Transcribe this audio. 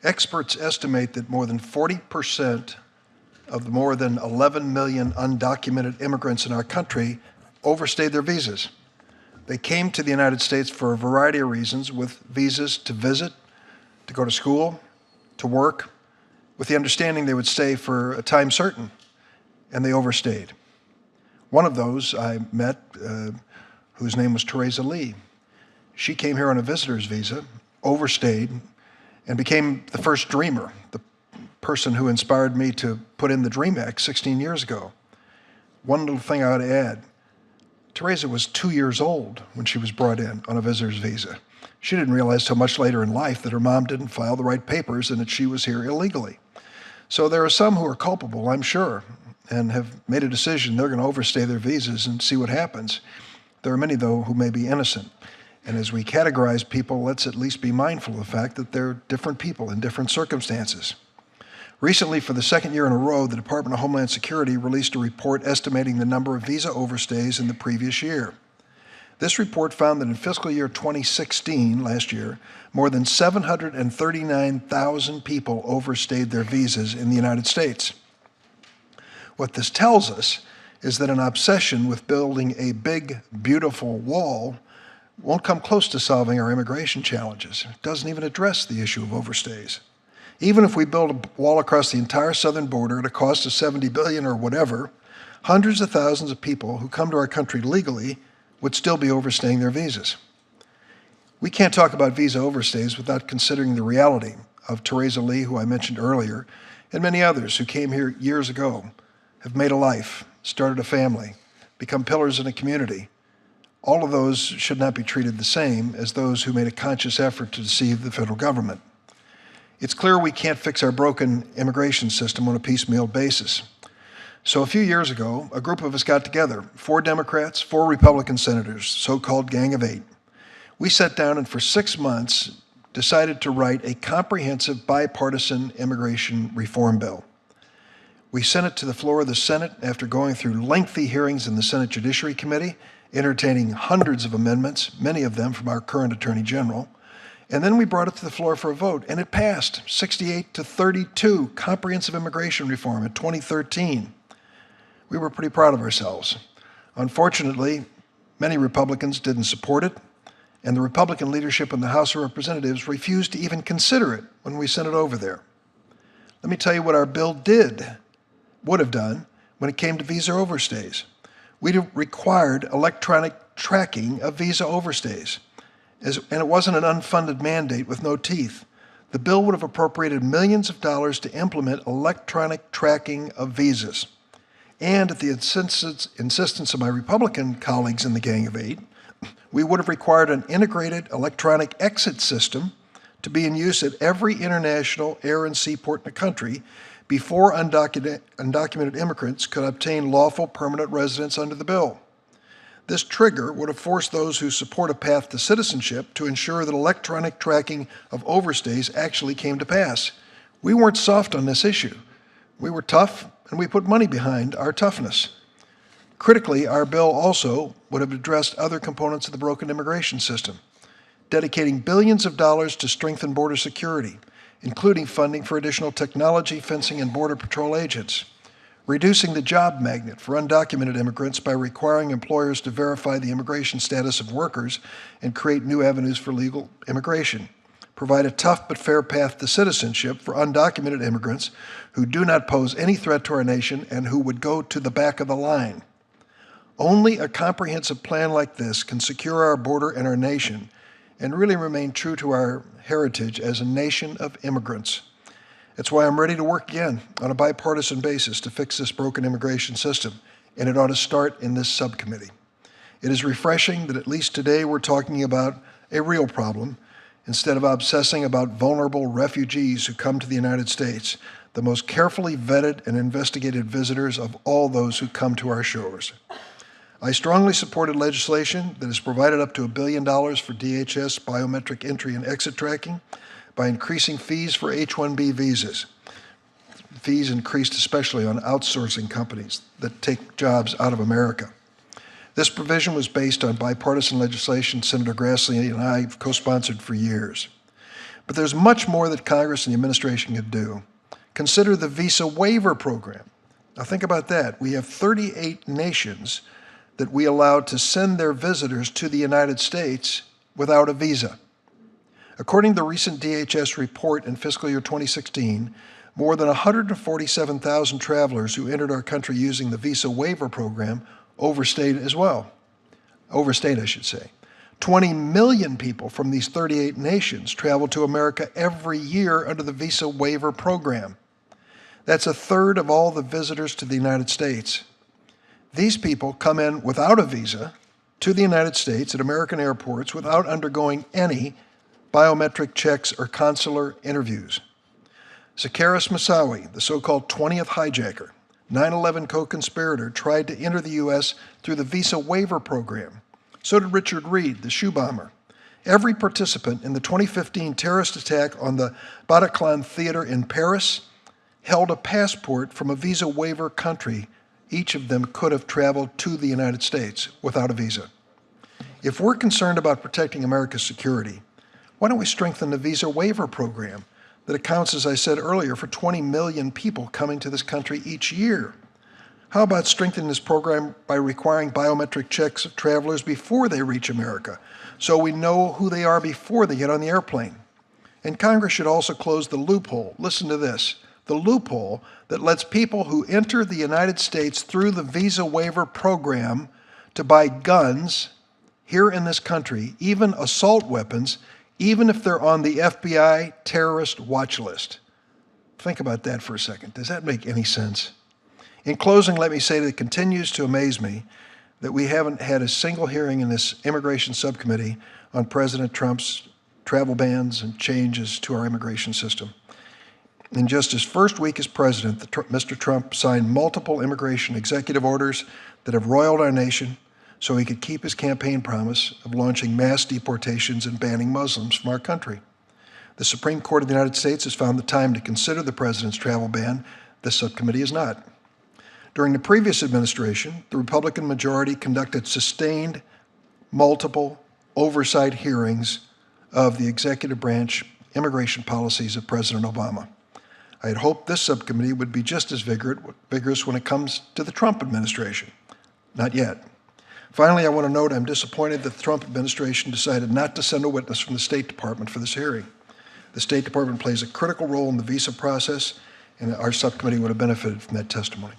Experts estimate that more than 40% of the more than 11 million undocumented immigrants in our country overstayed their visas. They came to the United States for a variety of reasons, with visas to visit, to go to school, to work, with the understanding they would stay for a time certain, and they overstayed. One of those I met, whose name was Teresa Lee. She came here on a visitor's visa, overstayed, and became the first dreamer, the person who inspired me to put in the DREAM Act 16 years ago. One little thing I ought to add. Teresa was 2 years old when she was brought in on a visitor's visa. She didn't realize till much later in life that her mom didn't file the right papers and that she was here illegally. So there are some who are culpable, I'm sure, and have made a decision they're going to overstay their visas and see what happens. There are many, though, who may be innocent. And as we categorize people, let's at least be mindful of the fact that they're different people in different circumstances. Recently, for the second year in a row, the Department of Homeland Security released a report estimating the number of visa overstays in the previous year. This report found that in fiscal year 2016, last year, more than 739,000 people overstayed their visas in the United States. What this tells us is that an obsession with building a big, beautiful wall won't come close to solving our immigration challenges. It doesn't even address the issue of overstays. Even if we build a wall across the entire southern border at a cost of $70 billion or whatever, hundreds of thousands of people who come to our country legally would still be overstaying their visas. We can't talk about visa overstays without considering the reality of Teresa Lee, who I mentioned earlier, and many others who came here years ago, have made a life, started a family, become pillars in a community. All of those should not be treated the same as those who made a conscious effort to deceive the federal government. It's clear we can't fix our broken immigration system on a piecemeal basis. So a few years ago, a group of us got together, 4 Democrats, 4 Republican senators, so-called Gang of 8. We sat down and for 6 months decided to write a comprehensive bipartisan immigration reform bill. We sent it to the floor of the Senate after going through lengthy hearings in the Senate Judiciary Committee, entertaining hundreds of amendments, many of them from our current Attorney General. And then we brought it to the floor for a vote, and it passed 68-32, comprehensive immigration reform in 2013. We were pretty proud of ourselves. Unfortunately, many Republicans didn't support it, and the Republican leadership in the House of Representatives refused to even consider it when we sent it over there. Let me tell you what our bill would have done when it came to visa overstays. We required electronic tracking of visa overstays. And it wasn't an unfunded mandate with no teeth. The bill would have appropriated millions of dollars to implement electronic tracking of visas. And at the insistence of my Republican colleagues in the Gang of 8, we would have required an integrated electronic exit system to be in use at every international air and seaport in the country before undocumented immigrants could obtain lawful permanent residence under the bill. This trigger would have forced those who support a path to citizenship to ensure that electronic tracking of overstays actually came to pass. We weren't soft on this issue. We were tough, and we put money behind our toughness. Critically, our bill also would have addressed other components of the broken immigration system, dedicating billions of dollars to strengthen border security, including funding for additional technology, fencing, and Border Patrol agents, reducing the job magnet for undocumented immigrants by requiring employers to verify the immigration status of workers and create new avenues for legal immigration, provide a tough but fair path to citizenship for undocumented immigrants who do not pose any threat to our nation and who would go to the back of the line. Only a comprehensive plan like this can secure our border and our nation and really remain true to our heritage as a nation of immigrants. That's why I'm ready to work again on a bipartisan basis to fix this broken immigration system, and it ought to start in this subcommittee. It is refreshing that at least today we're talking about a real problem instead of obsessing about vulnerable refugees who come to the United States, the most carefully vetted and investigated visitors of all those who come to our shores. I strongly supported legislation that has provided up to $1 billion for DHS biometric entry and exit tracking by increasing fees for H-1B visas. Fees increased especially on outsourcing companies that take jobs out of America. This provision was based on bipartisan legislation Senator Grassley and I have co-sponsored for years. But there's much more that Congress and the administration could do. Consider the visa waiver program. Now think about that. We have 38 nations that we allow to send their visitors to the United States without a visa. According to the recent DHS report in fiscal year 2016, more than 147,000 travelers who entered our country using the visa waiver program overstayed as well. Overstayed, I should say. 20 million people from these 38 nations travel to America every year under the visa waiver program. That's a third of all the visitors to the United States. These people come in without a visa to the United States at American airports without undergoing any biometric checks or consular interviews. Zacchaeus Moussaoui, the so-called 20th hijacker, 9/11 co-conspirator, tried to enter the U.S. through the visa waiver program. So did Richard Reed, the shoe bomber. Every participant in the 2015 terrorist attack on the Bataclan Theater in Paris held a passport from a visa waiver country. Each of them could have traveled to the United States without a visa. If we're concerned about protecting America's security, why don't we strengthen the visa waiver program that accounts, as I said earlier, for 20 million people coming to this country each year? How about strengthening this program by requiring biometric checks of travelers before they reach America, so we know who they are before they get on the airplane? And Congress should also close the loophole. Listen to this. The loophole that lets people who enter the United States through the visa waiver program to buy guns here in this country, even assault weapons, even if they're on the FBI terrorist watch list. Think about that for a second. Does that make any sense? In closing, let me say that it continues to amaze me that we haven't had a single hearing in this immigration subcommittee on President Trump's travel bans and changes to our immigration system. In just his first week as president, Mr. Trump signed multiple immigration executive orders that have roiled our nation so he could keep his campaign promise of launching mass deportations and banning Muslims from our country. The Supreme Court of the United States has found the time to consider the president's travel ban. This subcommittee is not. During the previous administration, the Republican majority conducted sustained, multiple oversight hearings of the executive branch immigration policies of President Obama. I had hoped this subcommittee would be just as vigorous when it comes to the Trump administration. Not yet. Finally, I want to note I'm disappointed that the Trump administration decided not to send a witness from the State Department for this hearing. The State Department plays a critical role in the visa process, and our subcommittee would have benefited from that testimony.